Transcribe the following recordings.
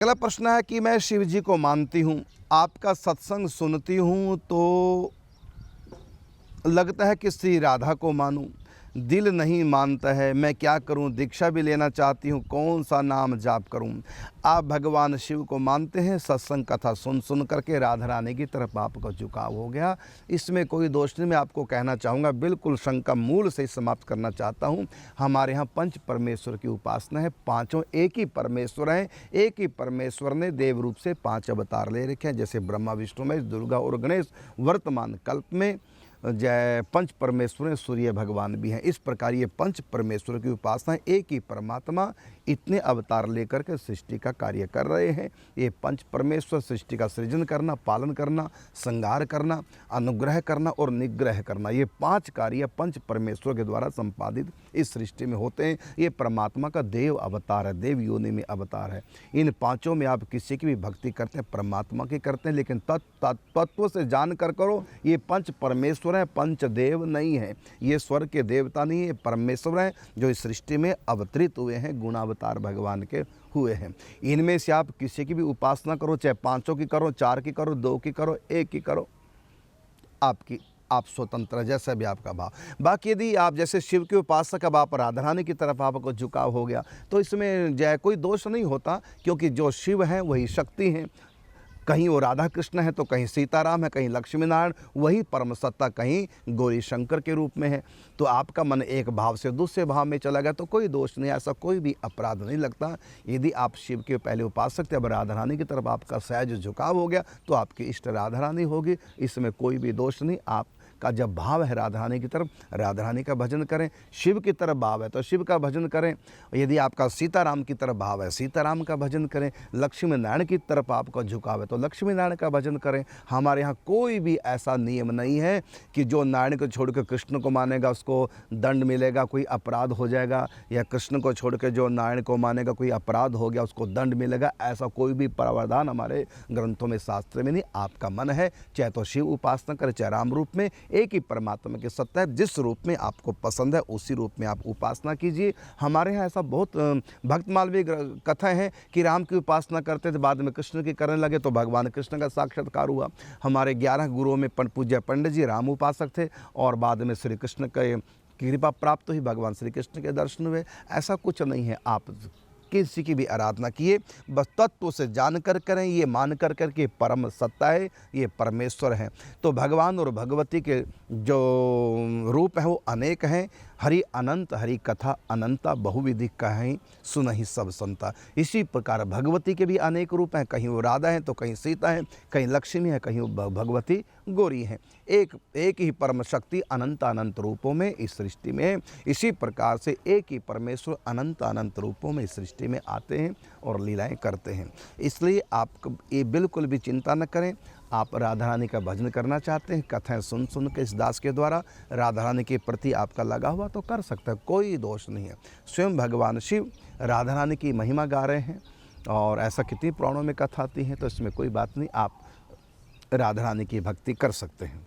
अगला प्रश्न है कि मैं शिव जी को मानती हूँ, आपका सत्संग सुनती हूँ तो लगता है कि श्री राधा को मानूं, दिल नहीं मानता है, मैं क्या करूं, दीक्षा भी लेना चाहती हूं, कौन सा नाम जाप करूं। आप भगवान शिव को मानते हैं, सत्संग कथा सुन सुन करके राधा रानी की तरफ आपका झुकाव हो गया, इसमें कोई दोष नहीं। मैं आपको कहना चाहूँगा, बिल्कुल शंका मूल से समाप्त करना चाहता हूँ। हमारे यहाँ पंच परमेश्वर की उपासना है, पाँचों एक ही परमेश्वर हैं। एक ही परमेश्वर ने देव रूप से 5 अवतार ले रखे हैं, जैसे ब्रह्मा विष्णु महेश दुर्गा और गणेश। वर्तमान कल्प में जय पंच परमेश्वर सूर्य भगवान भी हैं। इस प्रकार ये पंच परमेश्वर की उपासना, एक ही परमात्मा इतने अवतार लेकर के सृष्टि का कार्य कर रहे हैं। ये पंच परमेश्वर सृष्टि का सृजन करना, पालन करना, संहार करना, अनुग्रह करना और निग्रह करना, ये 5 कार्य पंच परमेश्वर के द्वारा संपादित इस सृष्टि में होते हैं। ये परमात्मा का देव अवतार है, देव योनि में अवतार है। इन 5 में आप किसी की भी भक्ति करते हैं, परमात्मा की करते हैं, लेकिन तत्व से जान कर करो। ये पंच परमेश्वर है, पंचदेव नहीं है। ये स्वर्ग के देवता नहीं है, परमेश्वर हैं जो इस सृष्टि में अवतरित हुए हैं, गुणावतार भगवान के हुए हैं। इनमें से आप किसी की भी उपासना करो, चाहे 5 की करो, 4 की करो, 2 की करो, 1 की करो, आप स्वतंत्र, जैसा भी आपका भाव। बाकी यदि आप जैसे शिव के उपासक, अब आप राधा रानी की तरफ आपको झुकाव हो गया, तो इसमें जय कोई दोष नहीं होता, क्योंकि जो शिव हैं वही शक्ति हैं। कहीं वो राधा कृष्ण है तो कहीं सीताराम है, कहीं लक्ष्मी नारायण, वही परम सत्ता कहीं गौरी शंकर के रूप में है। तो आपका मन एक भाव से दूसरे भाव में चला गया तो कोई दोष नहीं, ऐसा कोई भी अपराध नहीं लगता। यदि आप शिव के पहले उपासक थे, अब राधा रानी की तरफ आपका सहज झुकाव हो गया, तो आपकी इष्ट राधा रानी होगी, इसमें कोई भी दोष नहीं। आपका जब भाव है राधा रानी की तरफ, राधा रानी का भजन करें। शिव की तरफ भाव है तो शिव का भजन करें। यदि आपका सीताराम की तरफ भाव है, सीताराम का भजन करें। लक्ष्मी नारायण की तरफ आपका झुकाव है तो लक्ष्मी नारायण का भजन करें। हमारे यहाँ कोई भी ऐसा नियम नहीं है कि जो नारायण को छोड़कर कृष्ण को मानेगा उसको दंड मिलेगा, कोई अपराध हो जाएगा, या कृष्ण को छोड़कर जो नारायण को मानेगा कोई अपराध हो गया उसको दंड मिलेगा। ऐसा कोई भी प्रावधान हमारे ग्रंथों में, शास्त्र में नहीं। आपका मन है चाहे तो शिव उपासना करें, चाहे राम रूप में, एक ही परमात्मा की सत्ता है। जिस रूप में आपको पसंद है उसी रूप में आप उपासना कीजिए। हमारे यहाँ ऐसा बहुत भक्त मालवीय कथाएं हैं कि राम की उपासना करते थे, बाद में कृष्ण की करने लगे तो भगवान कृष्ण का साक्षात्कार हुआ। हमारे 11 गुरुओं में पूज्य पंडित जी राम उपासक थे और बाद में श्री कृष्ण के कृपा प्राप्त हुई, भगवान श्री कृष्ण के दर्शन हुए। ऐसा कुछ नहीं है, आप किसी की भी आराधना किए, बस तत्व से जानकर करें, ये मान कर के परम सत्ता है, ये परमेश्वर हैं। तो भगवान और भगवती के जो रूप हैं वो अनेक हैं। हरि अनंत, हरि कथा अनंता, बहुविधि कहीं सुनहि सब संता। इसी प्रकार भगवती के भी अनेक रूप हैं, कहीं वो राधा हैं तो कहीं सीता हैं, कहीं लक्ष्मी है, कहीं वो भगवती गौरी हैं। एक ही परम शक्ति अनंत अनंत रूपों में इस सृष्टि में है। इसी प्रकार से एक ही परमेश्वर अनंत अनंत रूपों में इस सृष्टि में आते हैं और लीलाएं करते हैं। इसलिए आप ये बिल्कुल भी चिंता न करें। आप राधा रानी का भजन करना चाहते हैं, कथाएं सुन सुन के इस दास के द्वारा राधा रानी के प्रति आपका लगा हुआ तो कर सकते हैं, कोई दोष नहीं है। स्वयं भगवान शिव राधा रानी की महिमा गा रहे हैं और ऐसा कितनी पुराणों में कथा आती है, तो इसमें कोई बात नहीं, आप राधा रानी की भक्ति कर सकते हैं।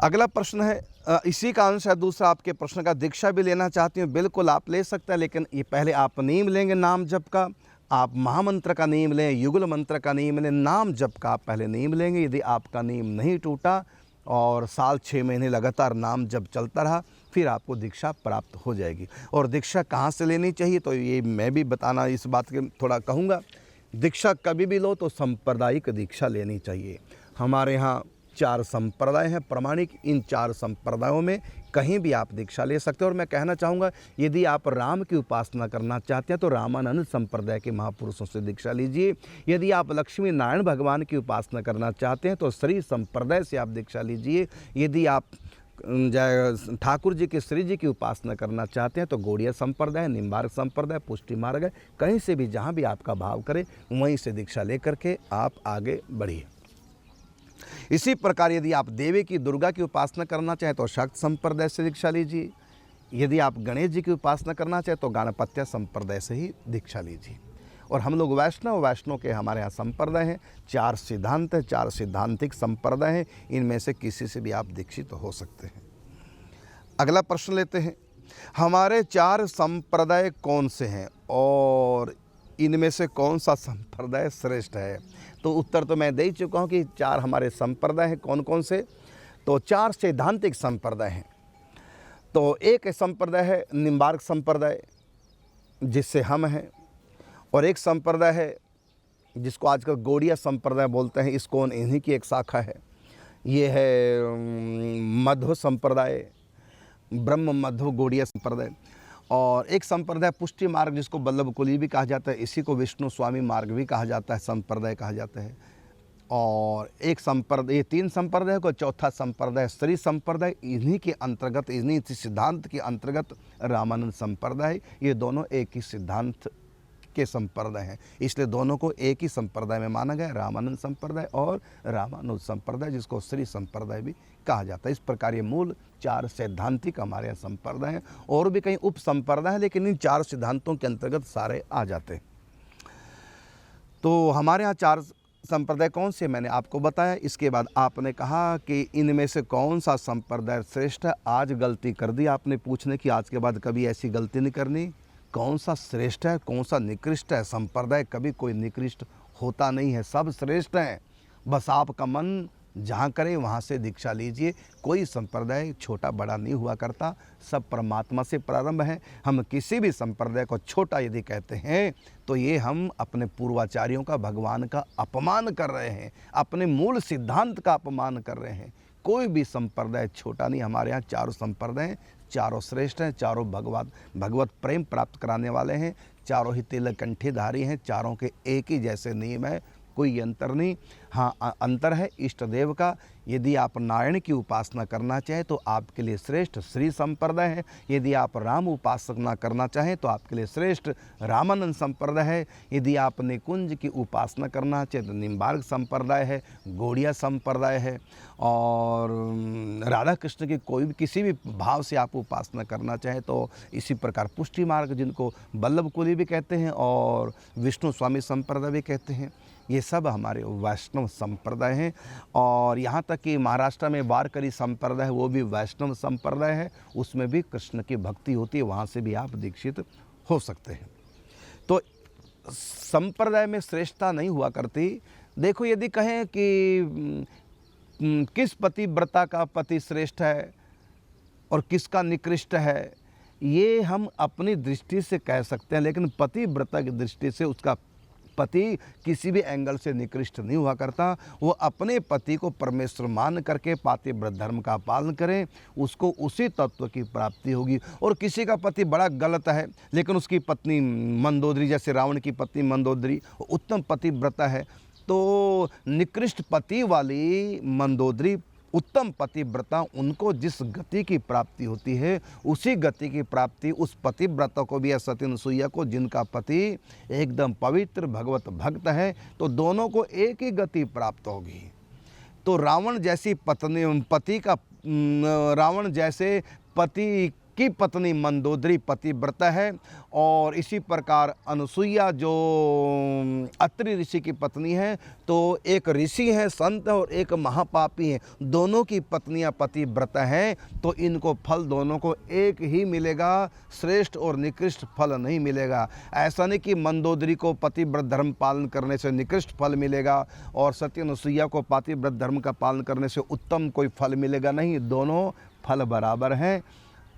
अगला प्रश्न है इसी का अंश है दूसरा आपके प्रश्न का, दीक्षा भी लेना चाहती हूँ। बिल्कुल आप ले सकते हैं, लेकिन ये पहले आप नियम लेंगे नाम जप का। आप महामंत्र का नियम लें, युगल मंत्र का नियम लें, नाम जप का आप पहले नियम लेंगे। यदि आपका नियम नहीं टूटा और साल 6 महीने लगातार नाम जप चलता रहा, फिर आपको दीक्षा प्राप्त हो जाएगी। और दीक्षा कहाँ से लेनी चाहिए तो ये मैं भी बताना इस बात के थोड़ा कहूँगा। दीक्षा कभी भी लो तो सांप्रदायिक दीक्षा लेनी चाहिए। हमारे यहाँ 4 संप्रदाय हैं प्रमाणिक, इन 4 संप्रदायों में कहीं भी आप दीक्षा ले सकते हो। और मैं कहना चाहूँगा, यदि आप राम की उपासना करना चाहते हैं तो रामानंद संप्रदाय के महापुरुषों से दीक्षा लीजिए। यदि आप लक्ष्मी नारायण भगवान की उपासना करना चाहते हैं तो श्री संप्रदाय से आप दीक्षा लीजिए। यदि आप ठाकुर जी के श्री जी की उपासना करना चाहते हैं तो गौड़िया संप्रदाय, निम्बार्क संप्रदाय, पुष्टि मार्ग है, कहीं से भी जहाँ भी आपका भाव करे वहीं से दीक्षा लेकर के आप आगे बढ़िए। इसी प्रकार यदि आप देवी की, दुर्गा की उपासना करना चाहें तो शक्त संप्रदाय से दीक्षा लीजिए। यदि आप गणेश जी की उपासना करना चाहें तो गणपत्य संप्रदाय से ही दीक्षा लीजिए। और हम लोग वैष्णव के हमारे यहाँ संप्रदाय हैं, 4 सिद्धांत है, 4 सिद्धांतिक संप्रदाय हैं, इनमें से किसी से भी आप दीक्षित हो सकते हैं। अगला प्रश्न लेते हैं, हमारे 4 संप्रदाय कौन से हैं और इनमें से कौन सा संप्रदाय श्रेष्ठ है? तो उत्तर तो मैं दे ही चुका हूँ कि 4 हमारे संप्रदाय हैं। कौन कौन से? तो 4 सैद्धांतिक संप्रदाय हैं। तो एक संप्रदाय है निम्बार्क संप्रदाय, जिससे हम हैं, और एक संप्रदाय है जिसको आजकल गौड़िया संप्रदाय बोलते हैं, इस्कॉन इन्हीं की एक शाखा है। ये है मध्व संप्रदाय, ब्रह्म मध्व गौड़िया संप्रदाय। और एक संप्रदाय पुष्टि मार्ग, जिसको वल्लभ कुली भी कहा जाता है, इसी को विष्णु स्वामी मार्ग भी कहा जाता है, संप्रदाय कहा जाता है। और एक संप्रदाय, ये 3 संप्रदाय को, चौथा संप्रदाय श्री संप्रदाय, इन्हीं के अंतर्गत, इन्हीं सिद्धांत के अंतर्गत रामानंद संप्रदाय। ये दोनों एक ही सिद्धांत के संप्रदाय हैं, इसलिए दोनों को एक ही संप्रदाय में माना गया, रामानंद संप्रदाय और रामानुज संप्रदाय, जिसको श्री संप्रदाय भी कहा जाता है। इस प्रकार ये मूल 4 सैद्धांतिक हमारे यहाँ संप्रदाय हैं। और भी कई उप संप्रदाय हैं, लेकिन इन 4 सिद्धांतों के अंतर्गत सारे आ जाते हैं। तो हमारे यहाँ 4 संप्रदाय कौन से मैंने आपको बताया। इसके बाद आपने कहा कि इनमें से कौन सा संप्रदाय श्रेष्ठ है। आज गलती कर दी आपने पूछने की, आज के बाद कभी ऐसी गलती नहीं करनी। कौन सा श्रेष्ठ है, कौन सा निकृष्ट है? संप्रदाय कभी कोई निकृष्ट होता नहीं है, सब श्रेष्ठ हैं। बस आपका मन जहाँ करे वहाँ से दीक्षा लीजिए। कोई संप्रदाय छोटा बड़ा नहीं हुआ करता, सब परमात्मा से प्रारंभ है। हम किसी भी संप्रदाय को छोटा यदि कहते हैं तो ये हम अपने पूर्वाचार्यों का, भगवान का अपमान कर रहे हैं, अपने मूल सिद्धांत का अपमान कर रहे हैं। कोई भी संप्रदाय छोटा नहीं। हमारे यहाँ 4 संप्रदाय हैं, चारों श्रेष्ठ हैं, चारों भगवत प्रेम प्राप्त कराने वाले हैं, चारों ही तिलक कंठीधारी हैं, चारों के एक ही जैसे नियम है, कोई अंतर नहीं। हाँ, अंतर है इष्ट देव का। यदि आप नारायण की उपासना करना चाहें तो आपके लिए श्रेष्ठ श्री संप्रदाय है। यदि आप राम उपासना करना चाहें तो आपके लिए श्रेष्ठ रामानंद संप्रदाय है। यदि आप निकुंज की उपासना करना चाहें तो निम्बार्क संप्रदाय है, गौड़िया संप्रदाय है। और राधा कृष्ण की कोई भी किसी भी भाव से आप उपासना करना चाहें तो इसी प्रकार पुष्टि मार्ग, जिनको वल्लभ कुली भी कहते हैं और विष्णु स्वामी संप्रदाय भी कहते हैं, ये सब हमारे वैष्णव संप्रदाय हैं। और यहाँ तक कि महाराष्ट्र में वारकरी संप्रदाय है, वो भी वैष्णव संप्रदाय है, उसमें भी कृष्ण की भक्ति होती है, वहाँ से भी आप दीक्षित हो सकते हैं। तो संप्रदाय में श्रेष्ठता नहीं हुआ करती। देखो, यदि कहें कि किस पतिव्रता का पति श्रेष्ठ है और किसका निकृष्ट है, ये हम अपनी दृष्टि से कह सकते हैं, लेकिन पतिव्रता की दृष्टि से उसका पति किसी भी एंगल से निकृष्ट नहीं हुआ करता। वो अपने पति को परमेश्वर मान करके पातिव्रत धर्म का पालन करें, उसको उसी तत्व की प्राप्ति होगी। और किसी का पति बड़ा गलत है लेकिन उसकी पत्नी मंदोदरी, जैसे रावण की पत्नी मंदोदरी उत्तम पतिव्रता है, तो निकृष्ट पति वाली मंदोदरी उत्तम पतिव्रता, उनको जिस गति की प्राप्ति होती है उसी गति की प्राप्ति उस पतिव्रता को भी है, सती अनसुईया को, जिनका पति एकदम पवित्र भगवत भक्त है, तो दोनों को एक ही गति प्राप्त होगी। तो रावण जैसी रावण जैसे पति की पत्नी मंदोदरी पतिव्रता है, और इसी प्रकार अनसुईया जो अत्रि ऋषि की पत्नी है, तो एक ऋषि है, संत है, और एक महापापी है, दोनों की पत्नियां पतिव्रता हैं, तो इनको फल दोनों को एक ही मिलेगा, श्रेष्ठ और निकृष्ट फल नहीं मिलेगा। ऐसा नहीं कि मंदोदरी को पतिव्रत धर्म पालन करने से निकृष्ट फल मिलेगा और सती अनसुईया को पतिव्रत धर्म का पालन करने से उत्तम कोई फल मिलेगा, नहीं, दोनों फल बराबर हैं।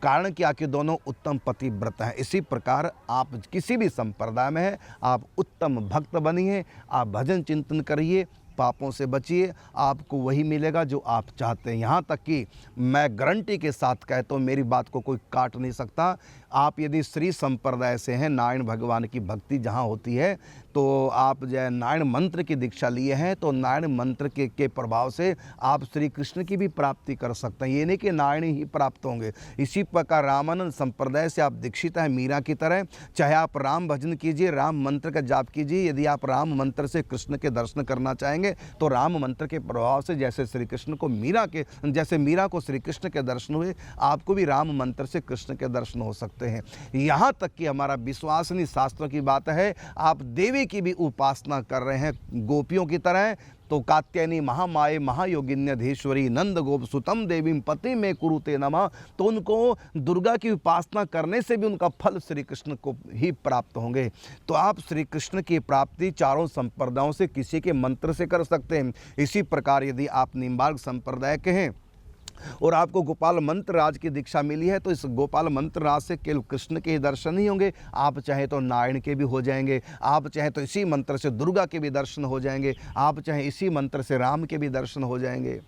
कारण क्या कि दोनों उत्तम पतिव्रत हैं। इसी प्रकार आप किसी भी संप्रदाय में हैं, आप उत्तम भक्त बनिए, आप भजन चिंतन करिए, पापों से बचिए, आपको वही मिलेगा जो आप चाहते हैं। यहाँ तक कि मैं गारंटी के साथ कहता हूँ, मेरी बात को कोई काट नहीं सकता। आप यदि श्री संप्रदाय से हैं, नारायण भगवान की भक्ति जहाँ होती है, तो आप जो नारायण मंत्र की दीक्षा लिए हैं, तो नारायण मंत्र के प्रभाव से आप श्री कृष्ण की भी प्राप्ति कर सकते हैं। ये नहीं कि नारायण ही प्राप्त होंगे। इसी प्रकार रामानंद संप्रदाय से आप दीक्षित हैं मीरा की तरह, चाहे आप राम भजन कीजिए, राम मंत्र का जाप कीजिए। यदि आप राम मंत्र से कृष्ण के दर्शन करना चाहेंगे तो राम मंत्र के प्रभाव से जैसे श्री कृष्ण को मीरा को श्री कृष्ण के दर्शन हुए, आपको भी राम मंत्र से कृष्ण के दर्शन हो सकते हैं। होते हैं। यहाँ तक कि हमारा विश्वासनीय शास्त्रों की बात है, आप देवी की भी उपासना कर रहे हैं गोपियों की तरह, तो कात्यायनी महामाये महायोगिन्यधीश्वरी नंद गोप सुतम देवीं पति में कुरुते नमः, तो उनको दुर्गा की उपासना करने से भी उनका फल श्री कृष्ण को ही प्राप्त होंगे। तो आप श्री कृष्ण की प्राप्ति चारों संप्रदायों से किसी के मंत्र से कर सकते हैं। इसी प्रकार यदि आप निम्बार्क संप्रदाय के हैं और आपको गोपाल मंत्र राज की दीक्षा मिली है, तो इस गोपाल मंत्र राज से केवल कृष्ण के ही दर्शन ही होंगे, आप चाहे तो नारायण के भी हो जाएंगे, आप चाहे तो इसी मंत्र से दुर्गा के भी दर्शन हो जाएंगे, आप चाहे इसी मंत्र से राम के भी दर्शन हो जाएंगे।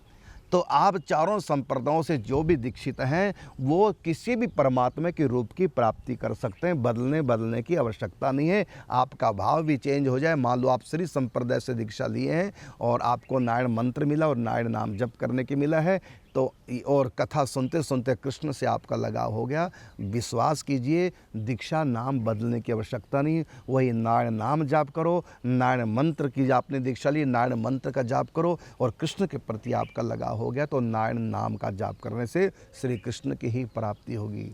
तो आप चारों संप्रदायों से जो भी दीक्षित हैं वो किसी भी परमात्मा के रूप की प्राप्ति कर सकते हैं, बदलने की आवश्यकता नहीं है। आपका भाव भी चेंज हो जाए, मान लो आप श्री संप्रदाय से दीक्षा लिए हैं और आपको नारायण मंत्र मिला और नारायण नाम जप करने की मिला है, तो और कथा सुनते सुनते कृष्ण से आपका लगाव हो गया, विश्वास कीजिए दीक्षा नाम बदलने की आवश्यकता नहीं, वही नारायण नाम जाप करो, नारायण मंत्र की आपने दीक्षा ली, नारायण मंत्र का जाप करो और कृष्ण के प्रति आपका लगाव हो गया, तो नारायण नाम का जाप करने से श्री कृष्ण की ही प्राप्ति होगी।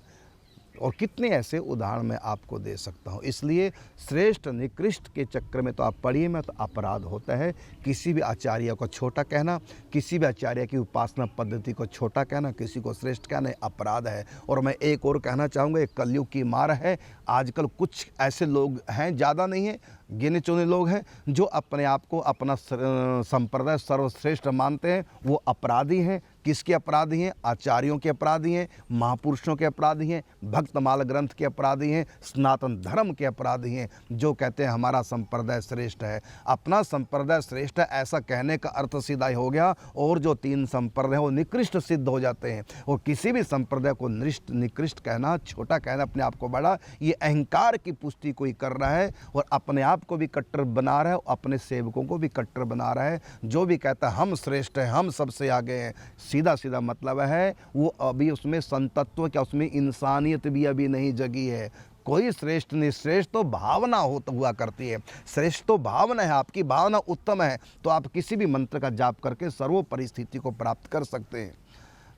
और कितने ऐसे उदाहरण मैं आपको दे सकता हूँ। इसलिए श्रेष्ठ निकृष्ट के चक्कर में तो आप पढ़िए मत, अपराध होता है। किसी भी आचार्य को छोटा कहना, किसी भी आचार्य की उपासना पद्धति को छोटा कहना, किसी को श्रेष्ठ कहना अपराध है। और मैं एक और कहना चाहूँगा, एक कलयुग की मार है। आजकल कुछ ऐसे लोग हैं, ज़्यादा नहीं है, गिने चुने लोग हैं, जो अपने आप को अपना संप्रदाय सर्वश्रेष्ठ मानते हैं। वो अपराधी हैं। किसके अपराधी हैं? आचार्यों के अपराधी हैं, महापुरुषों के अपराधी हैं, भक्तमाल ग्रंथ के अपराधी हैं, सनातन धर्म के अपराधी हैं, जो कहते हैं हमारा संप्रदाय श्रेष्ठ है। अपना संप्रदाय श्रेष्ठ है ऐसा कहने का अर्थ सीधा ही हो गया, और जो तीन संप्रदाय वो निकृष्ट सिद्ध हो जाते हैं। और किसी भी संप्रदाय को निकृष्ट कहना, छोटा कहना, अपने आप को बड़ा, ये अहंकार की पुष्टि कोई कर रहा है और अपने आप को भी कट्टर बना रहा है, अपने सेवकों को भी कट्टर बना रहा है। जो भी कहता है हम श्रेष्ठ हैं, हम सबसे आगे हैं, सीधा सीधा मतलब है वो अभी उसमें संतत्व क्या, उसमें इंसानियत भी अभी नहीं जगी है। कोई श्रेष्ठ नहीं, श्रेष्ठ तो भावना हुआ करती है। श्रेष्ठ तो भावना है, आपकी भावना उत्तम है तो आप किसी भी मंत्र का जाप करके सर्व परिस्थिति को प्राप्त कर सकते हैं।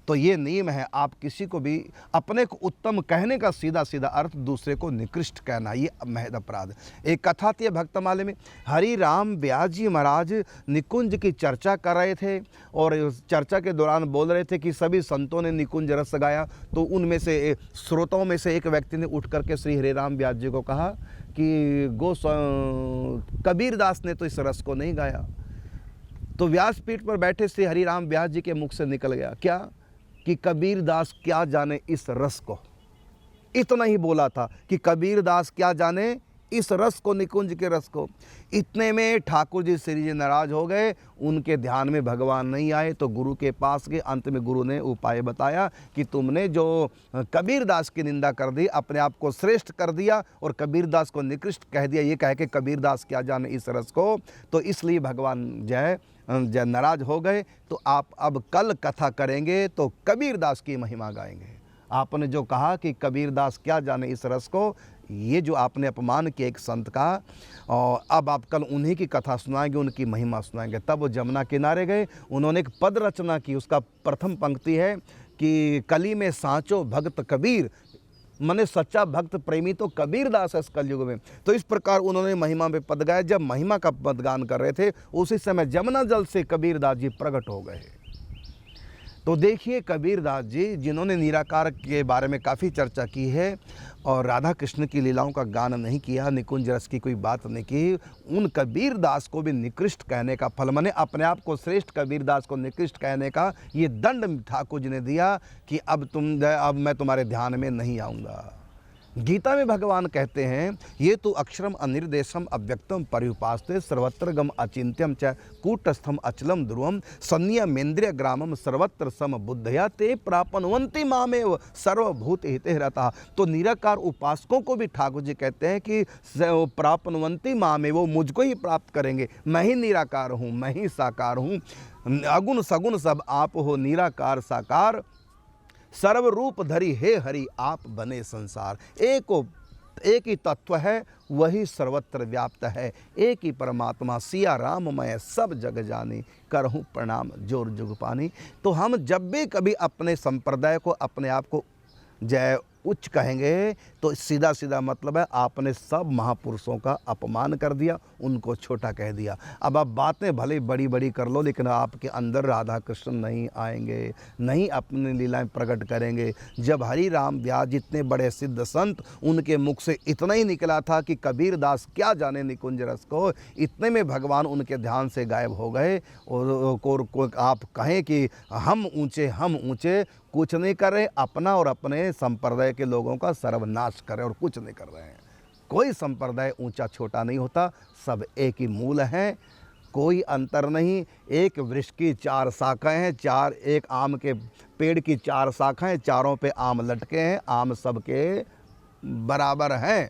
तो ये नियम है, आप किसी को भी अपने को उत्तम कहने का सीधा सीधा अर्थ दूसरे को निकृष्ट कहना, ये महद अपराध। एक कथा थी भक्तमाले में, हरि राम व्यास जी महाराज निकुंज की चर्चा कर रहे थे और चर्चा के दौरान बोल रहे थे कि सभी संतों ने निकुंज रस गाया। तो उनमें से श्रोताओं में से एक व्यक्ति ने उठ करके श्री हरि राम व्यास जी को कहा कि कबीर दास ने तो इस रस को नहीं गाया। तो व्यासपीठ पर बैठे श्री हरि राम व्यास जी के मुख से निकल गया क्या कि कबीर दास क्या जाने इस रस को। इतना ही बोला था कि कबीर दास क्या जाने इस रस को, निकुंज के रस को। इतने में ठाकुर जी श्री जी नाराज हो गए, उनके ध्यान में भगवान नहीं आए, तो गुरु के पास गए। अंत में गुरु ने उपाय बताया कि तुमने जो कबीर दास की निंदा कर दी, अपने आप को श्रेष्ठ कर दिया और कबीर दास को निकृष्ट कह दिया, ये कह के कबीर दास क्या जाने इस रस को, तो इसलिए भगवान जय नाराज हो गए। तो आप अब कल कथा करेंगे तो कबीर दास की महिमा गाएंगे। आपने जो कहा कि कबीर दास क्या जाने इस रस को, ये जो आपने अपमान किया एक संत का, और अब आप कल उन्हीं की कथा सुनाएंगे, उनकी महिमा सुनाएंगे। तब वो जमुना किनारे गए, उन्होंने एक पद रचना की। उसका प्रथम पंक्ति है कि कली में सांचो भक्त कबीर, मने सच्चा भक्त प्रेमी तो कबीर दास है इस कलयुग में। तो इस प्रकार उन्होंने महिमा में पद गाया। जब महिमा का पद गान कर रहे थे उसी समय जमुना जल से कबीर दास जी प्रकट हो गए। तो देखिए कबीर दास जी जिन्होंने निराकार के बारे में काफ़ी चर्चा की है और राधा कृष्ण की लीलाओं का गान नहीं किया, निकुंज रस की कोई बात नहीं की, उन कबीर दास को भी निकृष्ट कहने का फल, माने अपने आप को श्रेष्ठ कबीर दास को निकृष्ट कहने का ये दंड ठाकुर जी ने दिया कि अब मैं तुम्हारे ध्यान में नहीं आऊँगा। गीता में भगवान कहते हैं ये तो अक्षरम अनिर्देशम अव्यक्तम पर्युपास्ते सर्वत्र गम अचिंत्यम च कूटस्थम अचलम ध्रुवम संयमेन्द्रिय ग्रामम सर्वत्र सम बुद्धया ते प्रापनुवंती मामेव सर्वभूत हिते रहता। तो निराकार उपासकों को भी ठाकुर जी कहते हैं कि प्रापनुवंती मामेव, वो मुझको ही प्राप्त करेंगे। मैं ही निराकार हूँ, मैं ही साकार हूँ, अगुण सगुण सब आप हो, निराकार साकार सर्वरूप धरी हे हरि आप बने संसार। एक ही तत्व है, वही सर्वत्र व्याप्त है, एक ही परमात्मा सिया राम मैं सब जग जाने, करहूँ प्रणाम जोर जुग पानी। तो हम जब भी कभी अपने संप्रदाय को, अपने आप को जय उच्च कहेंगे तो तो सीधा सीधा मतलब है आपने सब महापुरुषों का अपमान कर दिया, उनको छोटा कह दिया। अब आप बातें भले बड़ी बड़ी कर लो, लेकिन आपके अंदर राधा कृष्ण नहीं आएंगे, नहीं अपनी लीलाएं प्रकट करेंगे। जब हरि राम व्यास जितने बड़े सिद्ध संत, उनके मुख से इतना ही निकला था कि कबीर दास क्या जाने निकुंज रस को, इतने में भगवान उनके ध्यान से गायब हो गए। और आप कहें कि हम ऊंचे कुछ नहीं कर रहे, अपना और अपने संप्रदाय के लोगों का सर्वनाश कर रहे और कुछ नहीं कर रहे हैं। कोई संप्रदाय ऊंचा छोटा नहीं होता, सब एक ही मूल हैं, कोई अंतर नहीं। एक वृक्ष की 4 शाखाएं हैं, एक आम के पेड़ की 4 शाखाएं, चारों पे आम लटके हैं, आम सबके बराबर हैं।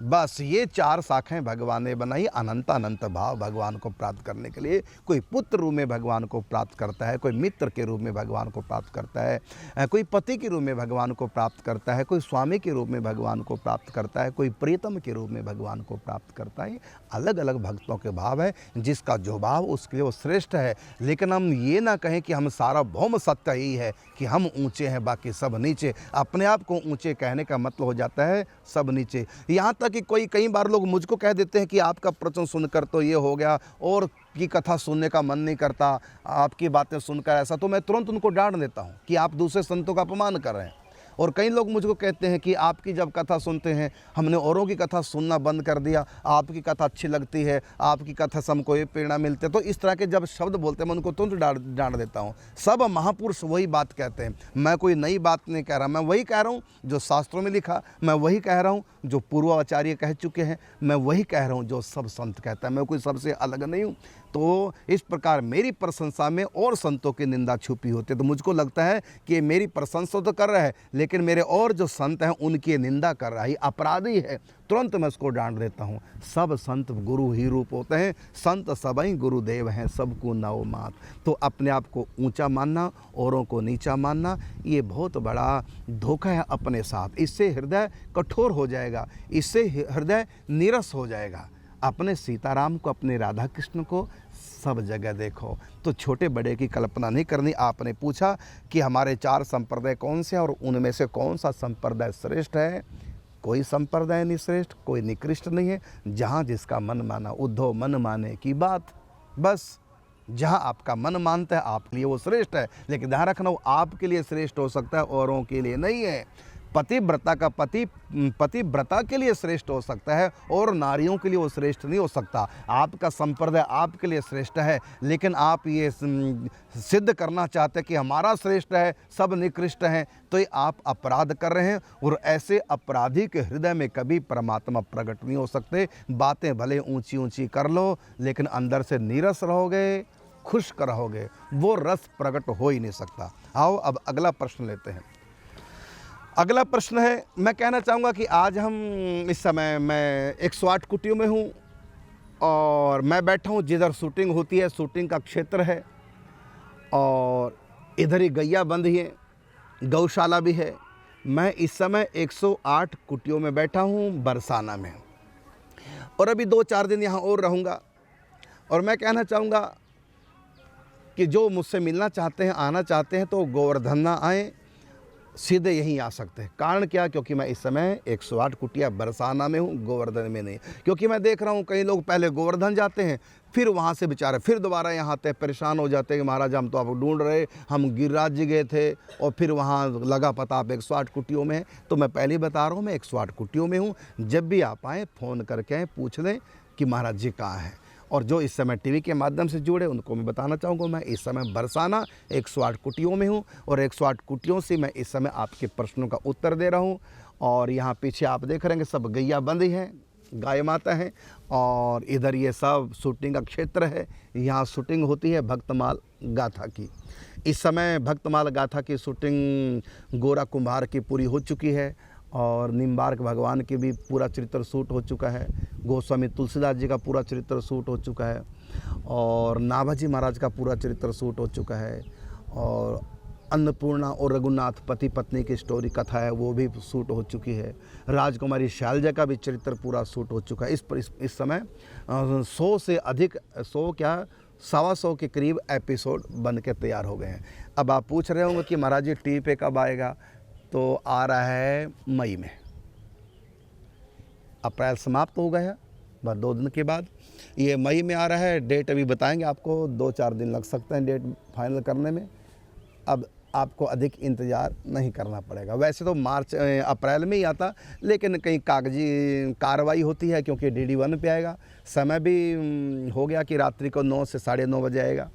बस ये 4 शाखाएं भगवान ने बनाई अनंत अनंत भाव भगवान को प्राप्त करने के लिए। कोई पुत्र रूप में भगवान को प्राप्त करता है, कोई मित्र के रूप में भगवान को प्राप्त करता है, कोई पति के रूप में भगवान को प्राप्त करता है, कोई स्वामी के रूप में भगवान को प्राप्त करता है, कोई प्रीतम के रूप में भगवान को प्राप्त करता है। अलग अलग भक्तों के भाव है, जिसका जो भाव उसके लिए वो श्रेष्ठ है। लेकिन हम ये ना कहें कि हम सारा भौम सत्य ही है कि हम ऊँचे हैं बाकी सब नीचे। अपने आप को ऊँचे कहने का मतलब हो जाता है सब नीचे। यहाँ तक कि कई बार लोग मुझको कह देते हैं कि आपका प्रवचन सुनकर तो ये हो गया और की कथा सुनने का मन नहीं करता, आपकी बातें सुनकर ऐसा, तो मैं तुरंत उनको डांट देता हूँ कि आप दूसरे संतों का अपमान कर रहे हैं। और कई लोग मुझको कहते हैं कि आपकी जब कथा सुनते हैं हमने औरों की कथा सुनना बंद कर दिया, आपकी कथा अच्छी लगती है, आपकी कथा से हमको ये प्रेरणा मिलती है। तो इस तरह के जब शब्द बोलते हैं मैं उनको तुरंत डांट देता हूँ। सब महापुरुष वही बात कहते हैं, मैं कोई नई बात नहीं कह रहा, मैं वही कह रहा हूँ जो शास्त्रों में लिखा, मैं वही कह रहा हूँ जो पूर्वाचार्य कह चुके हैं, मैं वही कह रहा हूँ जो सब संत कहता है, मैं कोई सबसे अलग नहीं हूँ। तो इस प्रकार मेरी प्रशंसा में और संतों की निंदा छुपी होती है। तो मुझको लगता है कि मेरी प्रशंसा तो कर रहा है, लेकिन मेरे और जो संत हैं उनकी निंदा कर रहा है, अपराधी है। तुरंत मैं उसको डांट देता हूँ। सब संत गुरु ही रूप होते हैं, संत सबई गुरुदेव हैं, सबको नव मात। तो अपने आप को ऊंचा मानना, औरों को नीचा मानना, ये बहुत बड़ा धोखा है अपने साथ। इससे हृदय कठोर हो जाएगा, इससे हृदय नीरस हो जाएगा। अपने सीताराम को, अपने राधा कृष्ण को सब जगह देखो। तो छोटे बड़े की कल्पना नहीं करनी। आपने पूछा कि हमारे 4 संप्रदाय कौन से हैं और उनमें से कौन सा संप्रदाय श्रेष्ठ है। कोई संप्रदाय नहीं श्रेष्ठ, कोई निकृष्ट नहीं है। जहाँ जिसका मन माना, उद्धव मन माने की बात। बस जहाँ आपका मन मानता है आपके लिए वो श्रेष्ठ है। लेकिन ध्यान रखना, वो आपके लिए श्रेष्ठ हो सकता है, औरों के लिए नहीं है। पतिव्रता का पतिव्रता के लिए श्रेष्ठ हो सकता है और नारियों के लिए वो श्रेष्ठ नहीं हो सकता। आपका संप्रदाय आपके लिए श्रेष्ठ है, लेकिन आप ये सिद्ध करना चाहते हैं कि हमारा श्रेष्ठ है, सब निकृष्ट हैं, तो ये आप अपराध कर रहे हैं। और ऐसे अपराधी के हृदय में कभी परमात्मा प्रकट नहीं हो सकते। बातें भले ऊंची ऊंची कर लो, लेकिन अंदर से नीरस रहोगे, खुश्क रहोगे, वो रस प्रकट हो ही नहीं सकता। आओ अब अगला प्रश्न लेते हैं। अगला प्रश्न है, मैं कहना चाहूँगा कि आज हम इस समय मैं 108 कुटियों में हूँ और मैं बैठा हूँ जिधर शूटिंग होती है, शूटिंग का क्षेत्र है और इधर ही गैया बंद ही है, गौशाला भी है। मैं इस समय 108 कुटियों में बैठा हूँ बरसाना में, और अभी 2-4 दिन यहाँ और रहूँगा। और मैं कहना चाहूँगा कि जो मुझसे मिलना चाहते हैं, आना चाहते हैं, तो गोवर्धन ना आएँ, सीधे यहीं आ सकते हैं। कारण क्या? क्योंकि मैं इस समय 108 कुटिया बरसाना में हूँ, गोवर्धन में नहीं। क्योंकि मैं देख रहा हूँ कई लोग पहले गोवर्धन जाते हैं, फिर वहाँ से बेचारे फिर दोबारा यहाँ आते हैं, परेशान हो जाते हैं कि महाराज हम तो आपको ढूंढ रहे, हम गिरिराज जी गए थे और फिर वहाँ लगा पता आप 108 कुटियों में हैं। तो मैं पहले ही बता रहा हूँ मैं 108 कुटियों में हूँ। जब भी आप आएँ फ़ोन करके पूछ लें कि महाराज जी कहाँ हैं। और जो इस समय टीवी के माध्यम से जुड़े उनको मैं बताना चाहूँगा मैं इस समय बरसाना 108 कुटियों में हूँ और 108 कुटियों से मैं इस समय आपके प्रश्नों का उत्तर दे रहा हूँ। और यहाँ पीछे आप देख रहे हैं सब गैया बंदी हैं, गाय माता हैं, और इधर ये सब शूटिंग का क्षेत्र है। यहाँ शूटिंग होती है भक्तमाल गाथा की। इस समय भक्तमाल गाथा की शूटिंग गोरा कुम्हार की पूरी हो चुकी है और निम्बार्क भगवान की भी पूरा चरित्र शूट हो चुका है। गोस्वामी तुलसीदास जी का पूरा चरित्र शूट हो चुका है और नाभाजी महाराज का पूरा चरित्र शूट हो चुका है। और अन्नपूर्णा और रघुनाथ पति पत्नी की स्टोरी कथा है, वो भी शूट हो चुकी है। राजकुमारी शैलजा का भी चरित्र पूरा शूट हो चुका है। इस समय 100 से अधिक 100 के करीब एपिसोड बन के तैयार हो गए हैं। अब आप पूछ रहे होंगे कि महाराज जी टीवी पे कब आएगा? तो आ रहा है मई में। अप्रैल समाप्त हो गया, बस 2 दिन के बाद ये मई में आ रहा है। डेट अभी बताएंगे आपको, 2-4 दिन लग सकते हैं डेट फाइनल करने में। अब आपको अधिक इंतज़ार नहीं करना पड़ेगा। वैसे तो मार्च अप्रैल में ही आता, लेकिन कहीं कागजी कार्रवाई होती है क्योंकि DD1 पे आएगा। समय भी हो गया कि रात्रि को 9 से 9:30 बजे आएगा,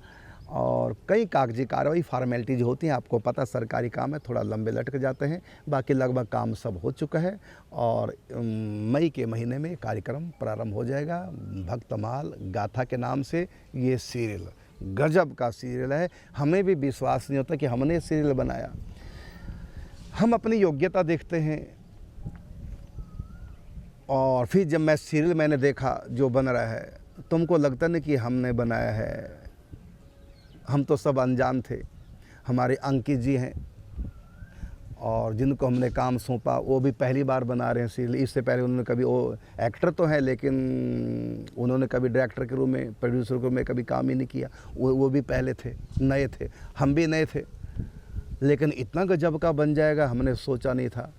और कई कागजी कार्रवाई फॉर्मेलिटीज़ होती हैं। आपको पता सरकारी काम है, थोड़ा लंबे लटक जाते हैं। बाकी लगभग काम सब हो चुका है, और मई के महीने में कार्यक्रम प्रारंभ हो जाएगा। भक्तमाल गाथा के नाम से ये सीरियल गजब का सीरियल है। हमें भी विश्वास नहीं होता कि हमने सीरियल बनाया। हम अपनी योग्यता देखते हैं, और फिर जब मैं सीरियल मैंने देखा जो बन रहा है, तुमको लगता नहीं कि हमने बनाया है। हम तो सब अनजान थे। हमारे अंकित जी हैं, और जिनको हमने काम सौंपा वो भी पहली बार बना रहे हैं सीरियल। इससे पहले उन्होंने कभी, वो एक्टर तो हैं लेकिन उन्होंने कभी डायरेक्टर के रूप में, प्रोड्यूसर के रूप में कभी काम ही नहीं किया। वो भी पहले थे, नए थे, हम भी नए थे। लेकिन इतना गजब का बन जाएगा हमने सोचा नहीं था,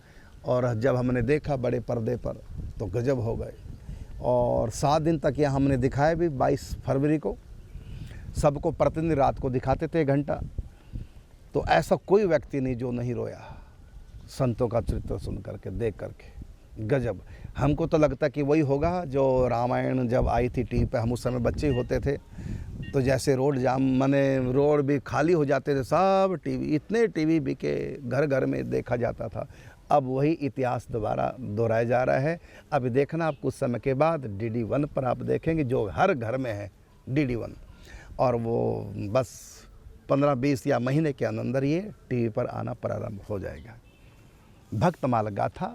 और जब हमने देखा बड़े पर्दे पर तो गजब हो गए। और 7 दिन तक यहाँ हमने दिखाया भी। 22 फरवरी को सबको प्रतिदिन रात को दिखाते थे 1 घंटा। तो ऐसा कोई व्यक्ति नहीं जो नहीं रोया संतों का चरित्र सुन करके, देख करके। गजब। हमको तो लगता कि वही होगा जो रामायण जब आई थी टीवी पे, हम उस समय बच्चे होते थे, तो जैसे रोड जाम, माने रोड भी खाली हो जाते थे, सब टीवी, इतने टीवी बिके, घर घर में देखा जाता था। अब वही इतिहास दोबारा दोहराया जा रहा है। अब देखना आप कुछ समय के बाद DD1 पर आप देखेंगे, जो हर घर में है DD1, और वो बस 15-20 या महीने के अंदर ये टीवी पर आना प्रारंभ हो जाएगा। भक्तमाल गाथा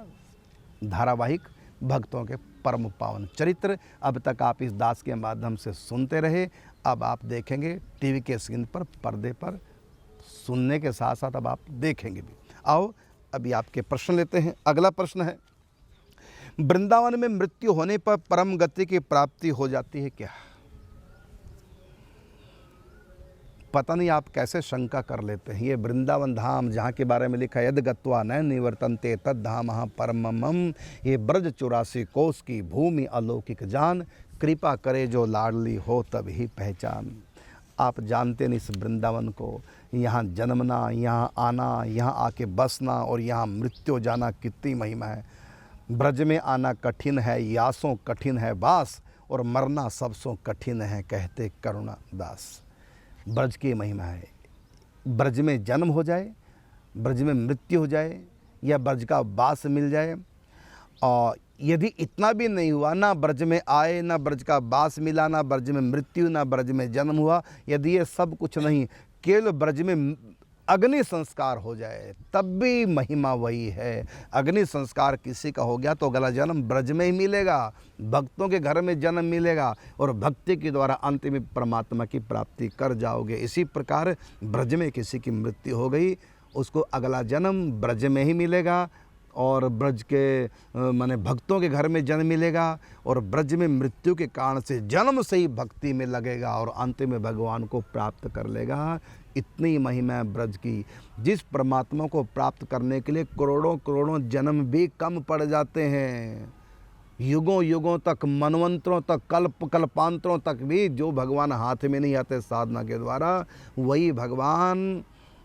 धारावाहिक, भक्तों के परम पावन चरित्र। अब तक आप इस दास के माध्यम से सुनते रहे, अब आप देखेंगे टीवी के स्क्रीन पर, पर्दे पर। सुनने के साथ साथ अब आप देखेंगे भी। आओ अभी आपके प्रश्न लेते हैं। अगला प्रश्न है, वृंदावन में मृत्यु होने पर परम गति की प्राप्ति हो जाती है क्या? पता नहीं आप कैसे शंका कर लेते हैं। ये वृंदावन धाम जहाँ के बारे में लिखा है, यद गत्वा न निवर्तन्ते तद धाम परमम, ये ब्रज 84 कोस की भूमि अलौकिक जान, कृपा करे जो लाडली हो तब ही पहचान। आप जानते नहीं इस वृंदावन को, यहाँ जन्मना, यहाँ आना, यहाँ आके बसना और यहाँ मृत्यु जाना कितनी महिमा है। ब्रज में आना कठिन है, यासों कठिन है वास, और मरना सबसों कठिन है, कहते करुणा दास। ब्रज की महिमा है। ब्रज में जन्म हो जाए, ब्रज में मृत्यु हो जाए, या ब्रज का वास मिल जाए, और यदि इतना भी नहीं हुआ, ना ब्रज में आए, ना ब्रज का वास मिला, ना ब्रज में मृत्यु, ना ब्रज में जन्म हुआ, यदि ये सब कुछ नहीं, केवल ब्रज में अग्नि संस्कार हो जाए, तब भी महिमा वही है। अग्नि संस्कार किसी का हो गया तो अगला जन्म ब्रज में ही मिलेगा, भक्तों के घर में जन्म मिलेगा, और भक्ति के द्वारा अंत में परमात्मा की प्राप्ति कर जाओगे। इसी प्रकार ब्रज में किसी की मृत्यु हो गई, उसको अगला जन्म ब्रज में ही मिलेगा, और ब्रज के माने भक्तों के घर में जन्म मिलेगा, और ब्रज में मृत्यु के कारण से जन्म से ही भक्ति में लगेगा, और अंत में भगवान को प्राप्त कर लेगा। इतनी महिमा है ब्रज की, जिस परमात्मा को प्राप्त करने के लिए करोड़ों करोड़ों जन्म भी कम पड़ जाते हैं। युगों युगों तक, मनवंतरों तक, कल्प कल्पांतरों तक भी जो भगवान हाथ में नहीं आते साधना के द्वारा, वही भगवान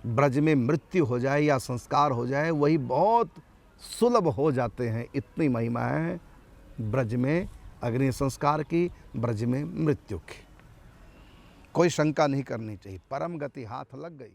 ब्रज में मृत्यु हो जाए या संस्कार हो जाए, वही बहुत सुलभ हो जाते हैं। इतनी महिमा है ब्रज में अग्नि संस्कार की, ब्रज में मृत्यु की। कोई शंका नहीं करनी चाहिए, परम गति हाथ लग गई।